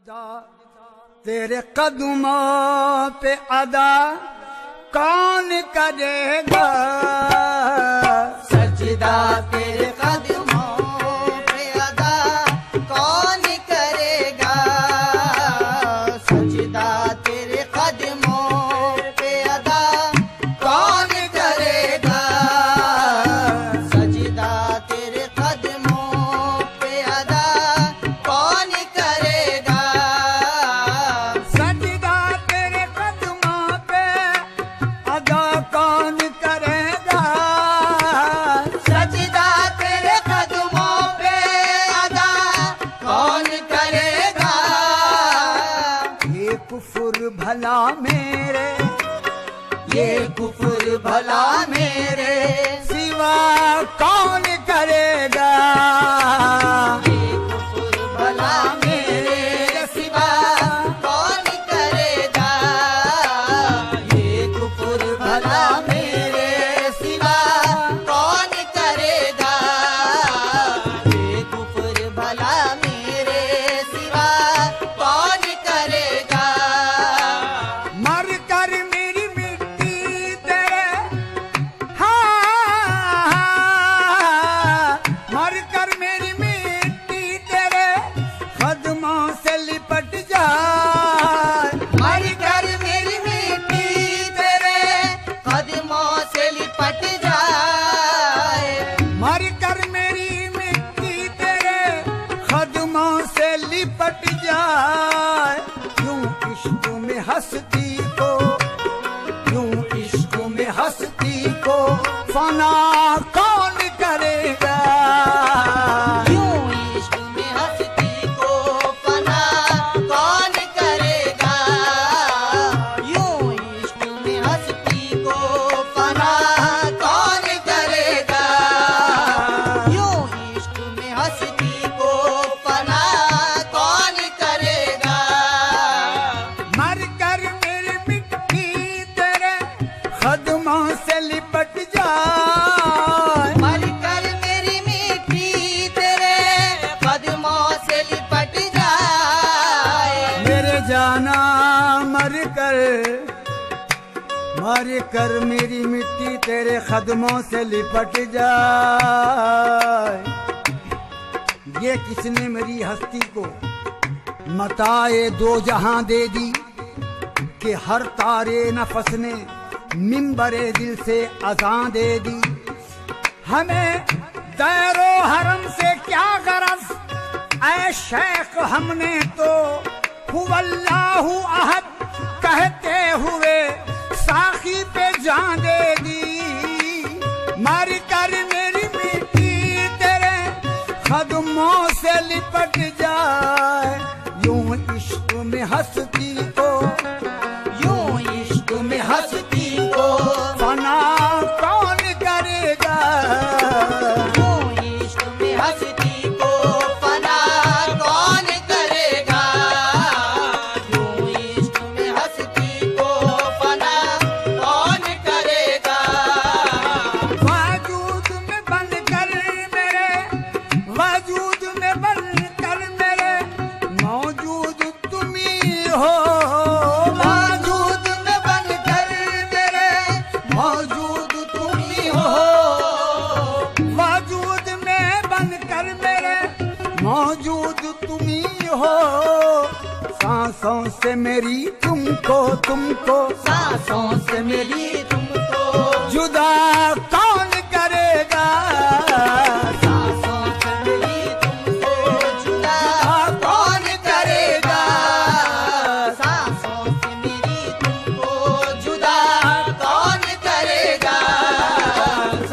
सजदा तेरे कदमों पे अदा कौन करेगा। सजदा तेरे कदमों पे अदा कौन करेगा। सजदा तेरे कदमों पे अदा कौन करेगा। सजदा तेरे कदमों पे अदा कौन करेगा। सजदा तेरे कदमों पे अदा कौन करेगा। सजदा तेरे कदमों पे अदा कौन करेगा। ये कुफुर भला मेरे, ये कुफर भला मेरे सिवा कौन करेगा। ये कुफर भला मेरे सिवा कौन करेगा। ये कुफर भला मेरे सिवा कौन करेगा। ये कुफर भला मेरे सिवा कौन करेगा। मर कर मेरी मिट्टी तेरे, हाँ, मर कर मेरी मिट्टी तेरे कदमों से लिपट जाए। मर कर मेरी मिट्टी तेरे कदमों से लिपट जाए। मर कर मेरी मिट्टी तेरे कदमों से लिपट जाए। यूं इश्क में हंसती को, यूं इश्क में हंसती को फना कौन करेगा। यूं इश्क में हंसती को फना कौन करेगा। यूं इश्क में हंसती को फना कौन करेगा। यूं इश्क में हंसती को फना कौन करेगा। मर कर मेरी मिट्टी तेरे कदमों से लिपट जाए। मर कर मेरी मिट्टी तेरे कदमों से लिपट जाए। मेरे जाना मर कर मेरी मिट्टी तेरे कदमों से लिपट जाए। ये किसने मेरी हस्ती को मताए दो जहां दे दी कि हर तारे नफस ने मिंबरे दिल से अज़ां दे दी। हमें दैरो हरम से क्या गरज ऐ शेख, हमने तो हुवल्लाहु अहद कहते हुए साखी पे जान दे दी। मर कर मेरी मिट्टी तेरे कदमों से लिपट जाए। यूं इश्क में हंसती को, यूं इश्क में हंसती को फना कौन करेगा। यूं इश्क में हंसती को फना कौन करेगा। यूं इश्क में हंसती को फना कौन करेगा। वजूद में बन कर मेरे, वजूद में बन कर मेरे मौजूद तुम ही हो। मौजूद में बन कर मेरे मौजूद तुम ही हो। वजूद में बन कर मेरे मौजूद तुम ही हो। सांसों से मेरी तुमको, तुमको सांसों से मेरी तुमको जुदा कौन करेगा। सांसों से मेरी तुमको जुदा कौन करेगा। सांसों से मेरी तुमको जुदा कौन करेगा।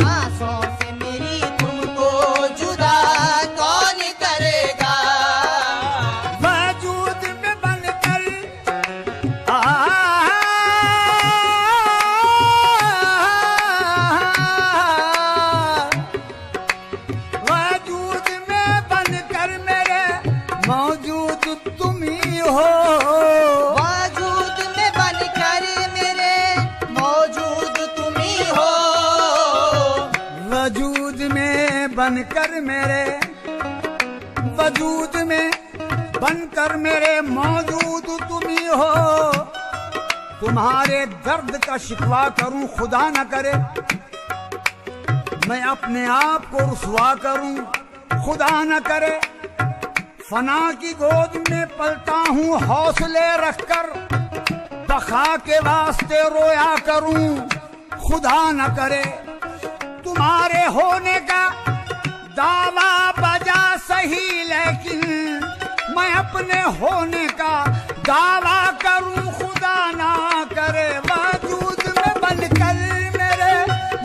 सांसों से मेरी तुमको जुदा कौन करेगा। वजूद में बन कर वजूद में बन कर मेरे मौजूद तुम ही हो। मौजूद में बन कर मेरे मौजूद तुम ही हो। वजूद में बन कर मेरे वजूद में बनकर मेरे मौजूद तुम्ही हो। तुम्हारे दर्द का शिकवा करूं खुदा न करे, मैं अपने आप को रुसवा करूं खुदा न करे। फना की गोद में पलता हूं हौसले रखकर, बखा के वास्ते रोया करूं खुदा न करे। तुम्हारे होने का दावा बजा सही, लेकिन मैं अपने होने का दावा करूं खुदा ना करे। वजूद में बनकर मेरे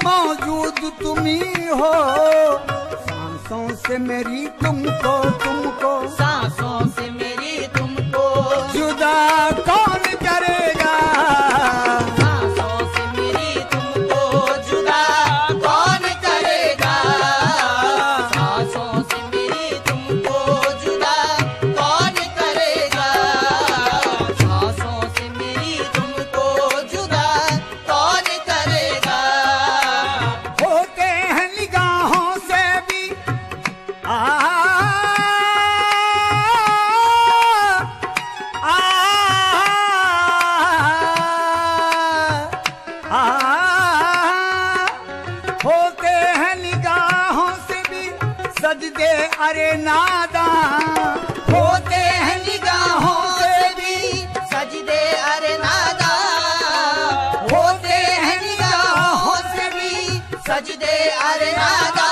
मौजूद तुम्ही हो। सांसों से मेरी तुमको सांसों से मेरी तुमको जुदा कौन करेगा। सांसों से मेरी तुमको जुदा कौन करेगा। सांसों से मेरी तुमको जुदा कौन करेगा। सांसों से मेरी तुमको जुदा कौन करेगा। होते हैं निगाहों से भी होते हैं निगाहों से भी सजदे अरे नादां। होते हैं निगाहों से भी सजदे अरे नादा। होते हैं निगाहों से भी सजदे अरे नादा।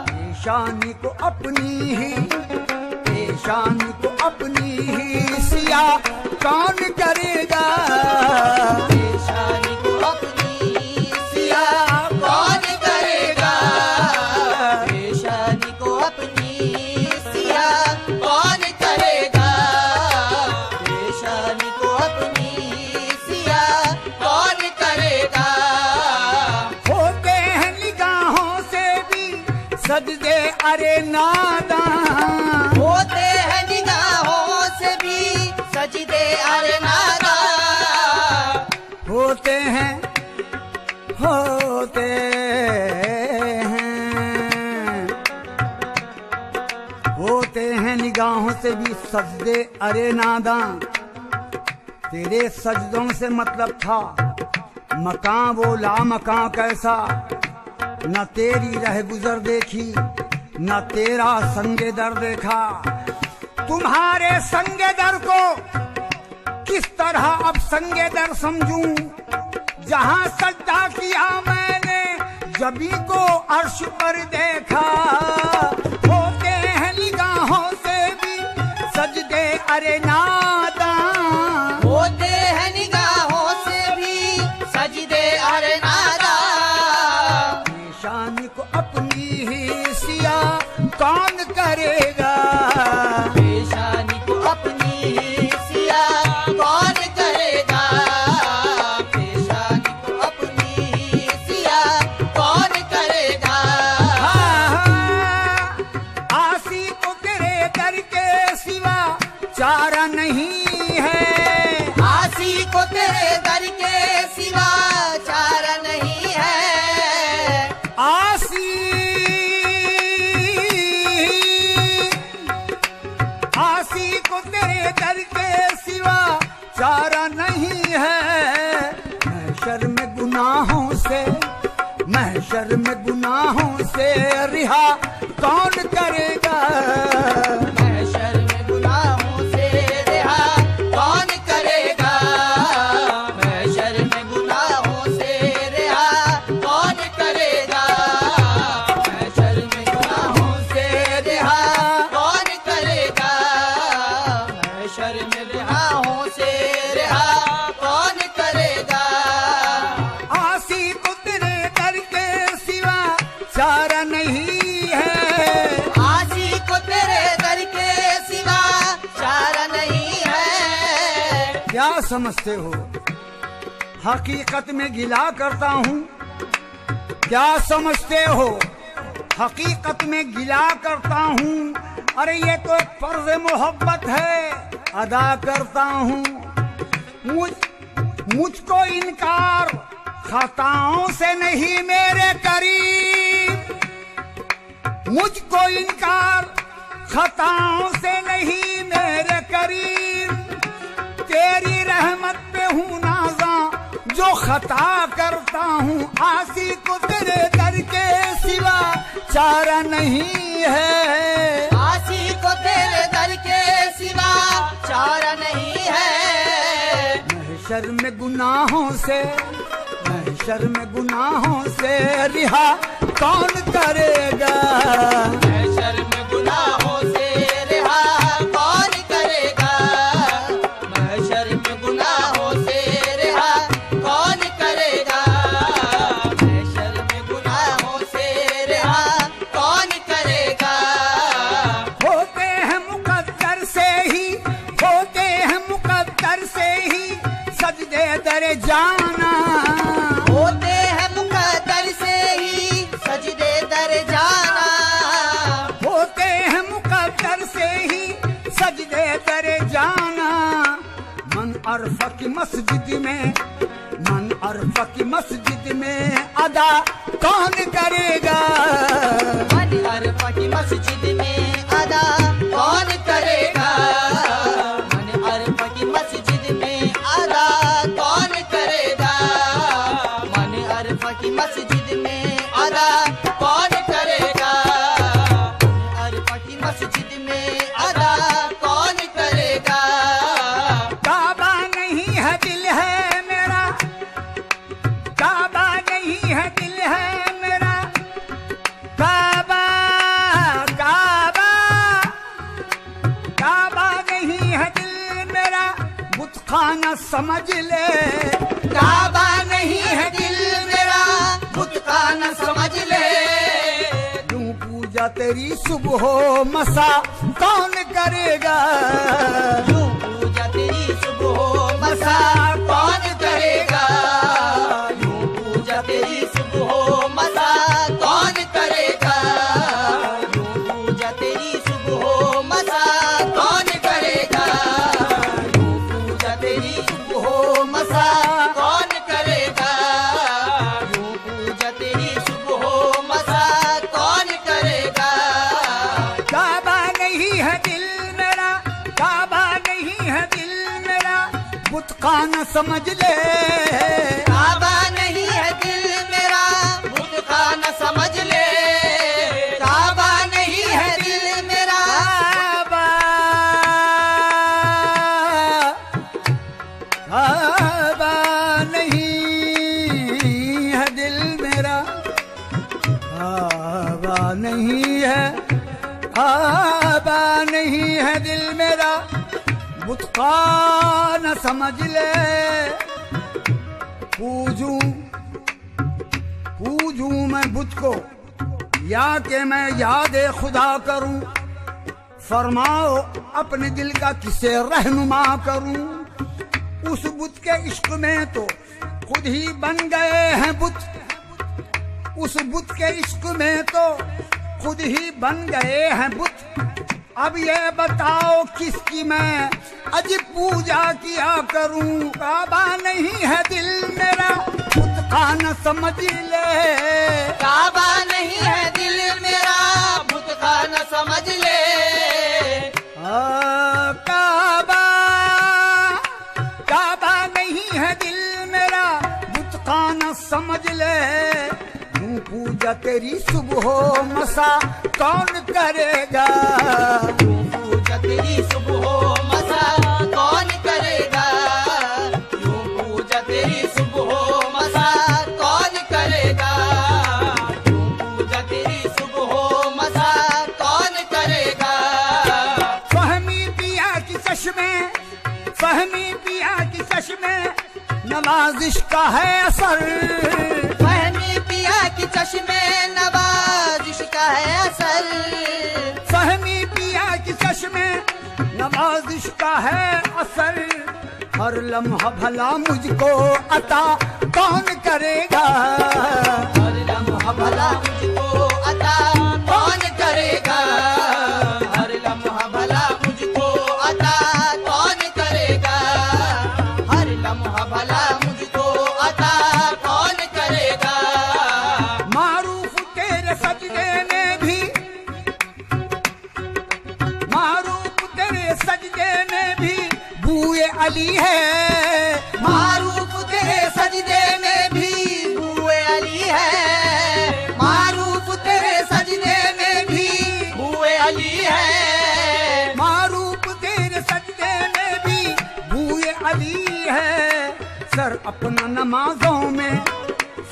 पेशानी को अपनी ही, पेशानी को अपनी ही सिया कौन करेगा। पेशानी को अपनी सिया कौन करेगा। पेशानी को अपनी सिया कौन करेगा। पेशानी को अपनी सिया कौन करेगा। होते हैं निगाहों से भी सजदे अरे नादां। होते हैं निगाहों से भी सजदे अरे नादा। होते हैं, होते हैं, होते हैं निगाहों से भी सजदे अरे नादां। तेरे सजदों से मतलब था मकां वो लामकां कैसा। न तेरी रह गुजर देखी, न तेरा संगे दर देखा। तुम्हारे संगे दर को किस तरह अब संगे दर समझूं। जहां सजदा किया मैंने जबी को अर्श पर देखा। होते हैं निगाहों से भी सजदे अरे नादां। होते हैं निगाहों से भी सजदे अरे नादा। पेशानी को अपनी ही सिया कौन करेगा। पेशानी को अपनी सिया कौन करेगा। पेशानी को अपनी सिया कौन करेगा। आसी को तेरे दर के सिवा चारा नहीं है। आसी को तेरे दर के सिवा चारा नहीं है। आसी, आसी को तेरे दर के सिवा चारा नहीं है। महशर में गुनाहों से, महशर में गुनाहों से रिहा कौन करेगा। महशर में गुनाहों से रिहा कौन करेगा। महशर में गुनाहों से रिहा कौन करेगा। महशर में गुनाहों से रिहा कौन करेगा। महशर में गुनाहों से रिहा कौन करेगा। आसी को तेरे दर के सिवा चारा नहीं है। आसी को तेरे दर के सिवा चारा नहीं है। क्या समझते हो हकीकत में गिला करता हूँ। क्या समझते हो हकीकत में गिला करता हूँ। अरे ये तो एक फर्ज मोहब्बत है, अदा करता हूँ। मुझको इनकार खताओं से नहीं मेरे करीब। मुझको इनकार खताओं से नहीं मेरे करीम, तेरी रहमत पे हूँ नाज़ा, जो खता करता हूँ आसी को तेरे दर के सिवा चारा नहीं है। आसी को तेरे दर के सिवा चारा नहीं है। महशर में गुनाहों से, महशर में गुनाहों से रिहा कौन करेगा। महशर में गुनाहों से रिहा कौन करेगा। महशर में गुनाहों से रिहा कौन करेगा। महशर में गुनाहों से रिहा कौन करेगा। होते हैं मुकद्दर से ही, होते हैं मुकद्दर से ही सजदे दर जाना। होते हैं मुकद्दर से ही सजदे दर जाना। होते हैं मुकद्दर से ही सजदे दर जाना। मन अरफा की मस्जिद में, मन अरफा की मस्जिद में अदा कौन करेगा। मन अरफा की मस्जिद में अदा कौन करेगा। मन अरफा की मस्जिद में अदा कौन करेगा। मन अरफा की मस्जिद में अदा कौन करेगा। मन अरफा की मस्जिद में अदा कौन करेगा। काबा नहीं है दिल है मेरा, काबा नहीं है दिल है मेरा। काबा, काबा, काबा नहीं है दिल मेरा, बुतखाना समझ ले। काबा नहीं है दिल मेरा, बुतखाना समझ ले। यूं पूजा तेरी सुबह मसा कौन करेगा। यूं पूजा तेरी सुबह मसा कौन करेगा। यूं पूजा तेरी सुबह मसा कौन करेगा। यूं पूजा तेरी सुबह मसा कौन करेगा। यूं पूजा तेरी सुबह मसा कौन करेगा। यूं पूजा तेरी सुबह मसा कौन करेगा। काबा नहीं है दिल मेरा, काबा नहीं है दिल मेरा, बुतखाना समझ ले। काबा नहीं है दिल मेरा, बुतखाना समझ ले। काबा नहीं है दिल मेरा। काबा, काबा नहीं है दिल मेरा, काबा नहीं है, काबा नहीं है दिल मेरा, बुतखाना समझ ले। पूजूं, पूजूं मैं बुत को या कि मैं याद खुदा करूं। फरमाओ अपने दिल का किसे रहनुमा करूं। उस बुत के इश्क में तो खुद ही बन गए हैं बुत। उस बुत के इश्क में तो खुद ही बन गए हैं बुत। अब ये बताओ किसकी मैं अज पूजा किया करूं। काबा नहीं है दिल मेरा, बुतखाना समझ ले। काबा नहीं है दिल मेरा, बुतखाना समझ ले। काबा, काबा नहीं है दिल मेरा, बुतखाना समझ ले। यूं पूजा तेरी सुबह मसा कौन करेगा। यूं पूजा तेरी सुबह मसा कौन करेगा। यूं पूजा तेरी सुबह मसा कौन करेगा। यूं पूजा तेरी सुबह मसा कौन करेगा। फहमी पिया की चश्मे, फहमी पिया की चश्मे, नवाजिश का है असर। फहमी पिया की चश्मे, नवाजिश का है असर। फहमी पिया की चश्मे, नवाजिश का है असर। हर लम्हा भला मुझको अता कौन करेगा। हर लम्हा भला मुझको अता कौन करेगा। हर लम्हा भला मुझको अता कौन करेगा। हर लम्हा भला मुझको अता कौन करेगा। मारूफ तेरे सजदे में भी, मारूफ तेरे सजदे अली है। मारूफ तेरे सजदे में भी बूए अली है, मारूफ तेरे सजदे में भी बूए अली है, मारूफ तेरे सजदे में भी बूए अली है। सर अपना नमाजों में,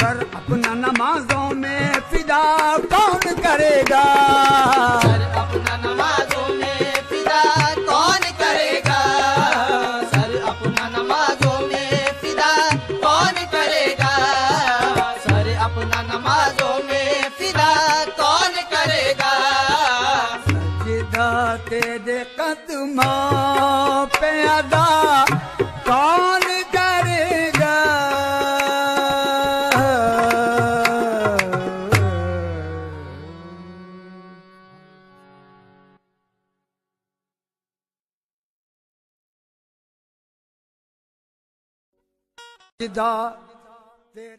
सर अपना नमाजों में फिदा कौन करेगा? सर अपना नमाजों में फिदा कौन करेगा? सर अपना नमाजों में फिदा कौन करेगा? सर अपना नमाजों में फिदा कौन करेगा? सजदा तेरे कदमों पे अदा कौन करेगा? सजदा तेरे